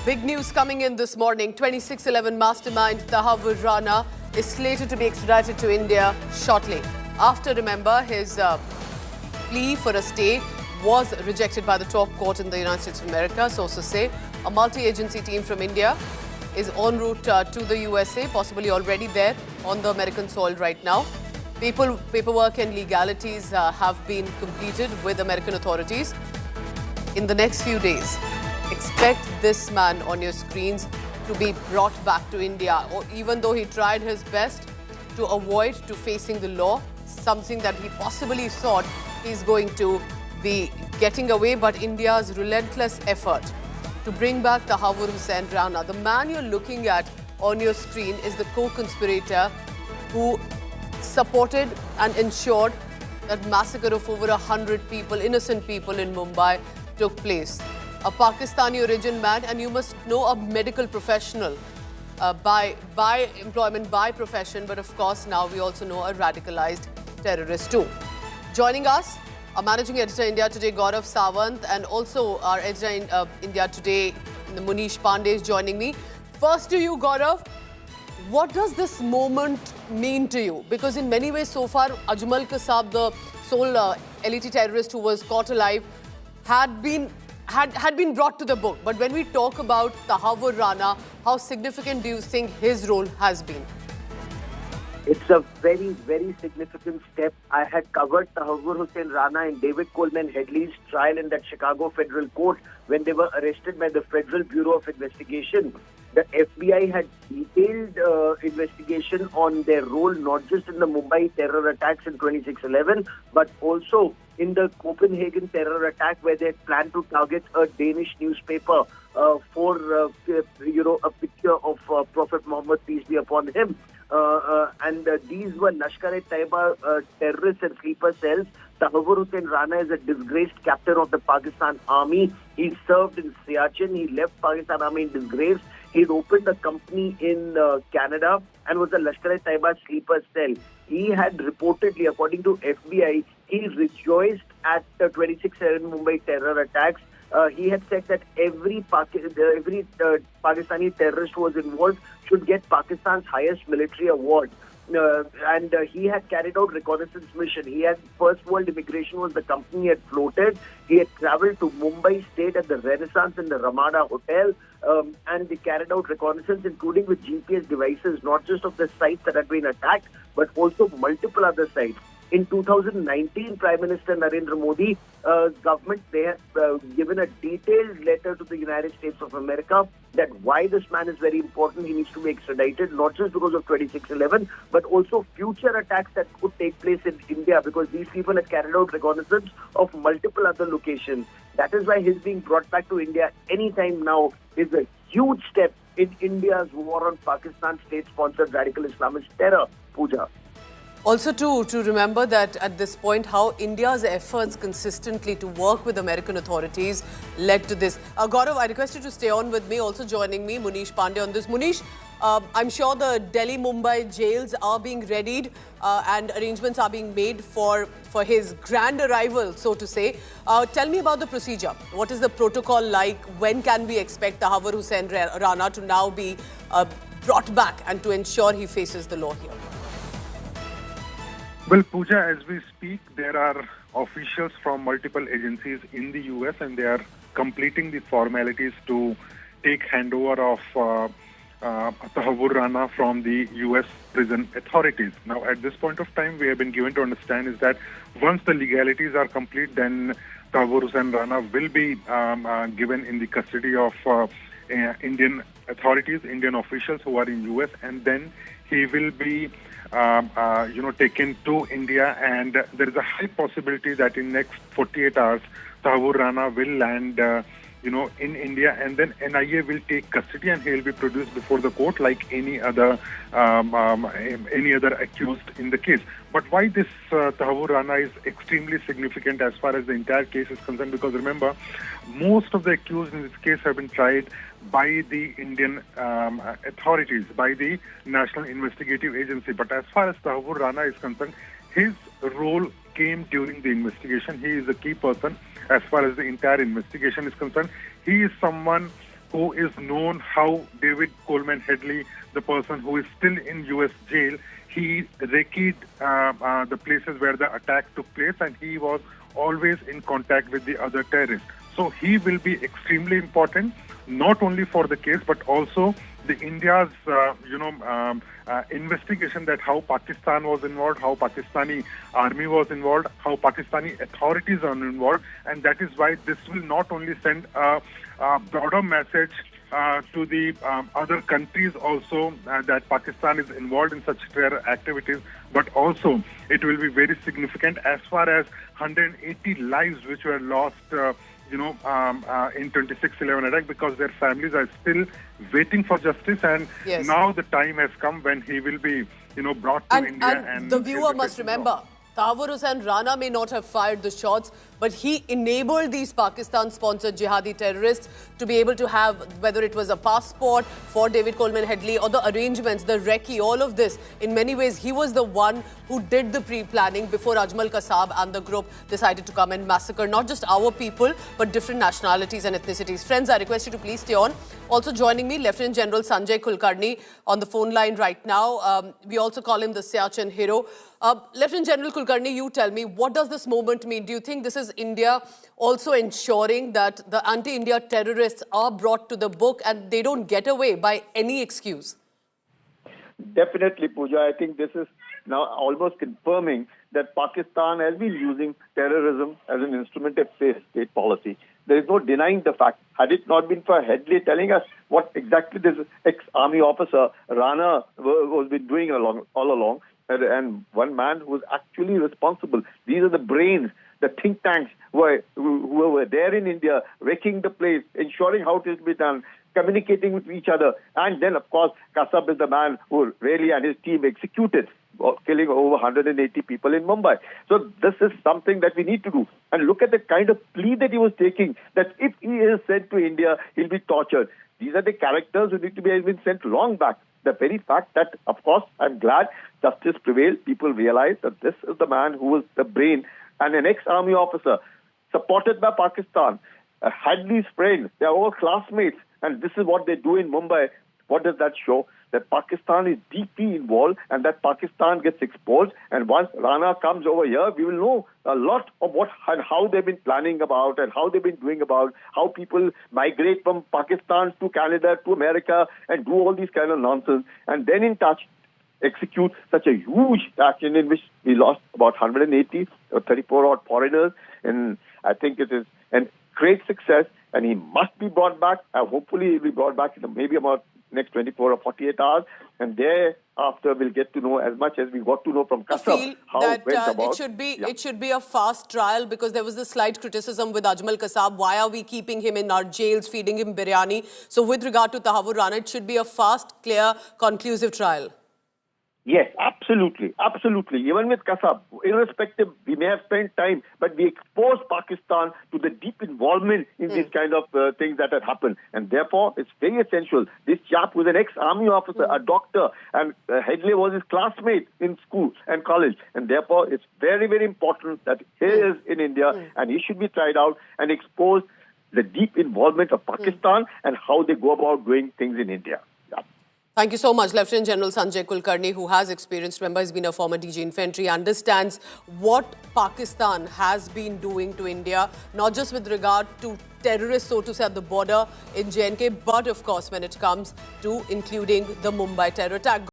Big news coming in this morning. 2611 Mastermind Tahawwur Rana is slated to be extradited to India shortly. After, remember, his plea for a stay was rejected by the top court in the United States of America. Sources say a multi-agency team from India is en route to the USA, possibly already there on the American soil right now. Paperwork and legalities have been completed with American authorities. In the next few days, expect this man on your screens to be brought back to India, or even though he tried his best to avoid facing the law, something that he possibly thought he's going to be getting away. But India's relentless effort to bring back Tahawwur Rana, the man you're looking at on your screen, is the co-conspirator who supported and ensured that massacre of over 100 people, innocent people in Mumbai, took place. A Pakistani-origin man, and you must know, a medical professional by employment, by profession, but of course now we also know a radicalized terrorist too. Joining us, our managing editor India Today, Gaurav Sawant, and also our editor in India Today, Munish Pandey, is joining me. First to you, Gaurav, what does this moment mean to you? Because in many ways so far, Ajmal Kasab, the sole LET terrorist who was caught alive, had been brought to the book. But when we talk about Tahawwur Rana, how significant do you think his role has been? It's a very, very significant step. I had covered Tahawwur Rana and David Coleman Headley's trial in that Chicago federal court when they were arrested by the Federal Bureau of Investigation. The FBI had detailed investigation on their role, not just in the Mumbai terror attacks in 2611, but also in the Copenhagen terror attack, where they had planned to target a Danish newspaper for a picture of Prophet Muhammad, peace be upon him. And these were Lashkar-e-Taiba terrorists and sleeper cells. Tahawwur Rana is a disgraced captain of the Pakistan Army. He served in Siachen. He left Pakistan Army in disgrace. He'd opened a company in Canada and was a Lashkar-e-Taiba sleeper cell. He had reportedly, according to FBI, he rejoiced at the 26/7 Mumbai terror attacks. He had said that every Pakistani terrorist who was involved should get Pakistan's highest military award. And he had carried out reconnaissance mission. He had First World Immigration was the company he had floated. He had travelled to Mumbai, stayed at the Renaissance in the Ramada Hotel, and they carried out reconnaissance, including with GPS devices, not just of the sites that had been attacked, but also multiple other sites. In 2019, Prime Minister Narendra Modi's government, they had given a detailed letter to the United States of America that why this man is very important. He needs to be extradited, not just because of 2611, but also future attacks that could take place in India, because these people had carried out reconnaissance of multiple other locations. That is why his being brought back to India anytime now is a huge step in India's war on Pakistan state-sponsored radical Islamist terror, Pooja. Also, to remember that at this point, how India's efforts consistently to work with American authorities led to this. Gaurav, I request you to stay on with me. Also joining me, Munish Pandey on this. Munish, I'm sure the Delhi-Mumbai jails are being readied and arrangements are being made for his grand arrival, so to say. Tell me about the procedure. What is the protocol like? When can we expect Tahawwur Rana to now be brought back and to ensure he faces the law here? Well, Pooja, as we speak, there are officials from multiple agencies in the US, and they are completing the formalities to take handover of Tahawwur Rana from the US prison authorities. Now, at this point of time, we have been given to understand is that once the legalities are complete, then Tahawwur Rana will be given in the custody of Indian authorities, Indian officials who are in US, and then he will be taken to India, and there is a high possibility that in next 48 hours, Tahawwur Rana will land, in India, and then NIA will take custody and he will be produced before the court like any other accused in the case. But why this Tahawwur Rana is extremely significant as far as the entire case is concerned, because remember, most of the accused in this case have been tried by the Indian authorities, by the National Investigative Agency. But as far as Tahawwur Rana is concerned, his role came during the investigation. He is a key person as far as the entire investigation is concerned. He is someone who is known how David Coleman Headley, the person who is still in US jail, he recceed the places where the attack took place, and he was always in contact with the other terrorists. So he will be extremely important, not only for the case, but also the India's, investigation that how Pakistan was involved, how Pakistani army was involved, how Pakistani authorities are involved, and that is why this will not only send a broader message to the other countries also that Pakistan is involved in such terror activities, but also it will be very significant as far as 180 lives which were lost in 26/11 attack, because their families are still waiting for justice, and yes, now the time has come when he will be brought to India. And the viewer must remember, Tahawwur Rana may not have fired the shots, but he enabled these Pakistan-sponsored jihadi terrorists to be able to have, whether it was a passport for David Coleman Headley or the arrangements, the recce, all of this. In many ways, he was the one who did the pre-planning before Ajmal Kasab and the group decided to come and massacre not just our people, but different nationalities and ethnicities. Friends, I request you to please stay on. Also joining me, Lieutenant General Sanjay Kulkarni on the phone line right now. We also call him the Siachen hero. Lieutenant General Kulkarni, you tell me, what does this moment mean? Do you think this is India also ensuring that the anti-India terrorists are brought to the book and they don't get away by any excuse? Definitely, Pooja. I think this is now almost confirming that Pakistan has been using terrorism as an instrument of state policy. There is no denying the fact. Had it not been for Headley telling us what exactly this ex-army officer Rana was been doing all along, and one man who was actually responsible. These are the brains, the think tanks who were there in India, wrecking the place, ensuring how it is to be done, communicating with each other. And then, of course, Kasab is the man who really and his team executed, killing over 180 people in Mumbai. So this is something that we need to do. And look at the kind of plea that he was taking, that if he is sent to India, he'll be tortured. These are the characters who need to be been sent long back. The very fact that, of course, I'm glad justice prevailed. People realize that this is the man who was the brain and an ex-army officer supported by Pakistan. Hadley's friend, they're all classmates, and this is what they do in Mumbai. What does that show? That Pakistan is deeply involved and that Pakistan gets exposed. And once Rana comes over here, we will know a lot of what and how they've been planning about and how they've been doing about, how people migrate from Pakistan to Canada to America and do all these kind of nonsense. And then in touch, execute such a huge action in which we lost about 180 or 34 odd foreigners. And I think it is a great success, and he must be brought back. Hopefully he'll be brought back in maybe about next 24 or 48 hours, and thereafter we'll get to know as much as we got to know from Kasab how it went about. It should be a fast trial, because there was this slight criticism with Ajmal Kasab. Why are we keeping him in our jails, feeding him biryani? So with regard to Tahawwur Rana, it should be a fast, clear, conclusive trial. Yes, absolutely, absolutely. Even with Kasab, irrespective, we may have spent time, but we exposed Pakistan to the deep involvement in these kind of things that had happened. And therefore, it's very essential. This chap was an ex-army officer, a doctor, and Headley was his classmate in school and college. And therefore, it's very, very important that he is in India and he should be tried out and exposed the deep involvement of Pakistan and how they go about doing things in India. Thank you so much, Lieutenant General Sanjay Kulkarni, who has experience. Remember, he's been a former DG Infantry, understands what Pakistan has been doing to India, not just with regard to terrorists, so to say, at the border in J&K, but of course when it comes to including the Mumbai terror attack.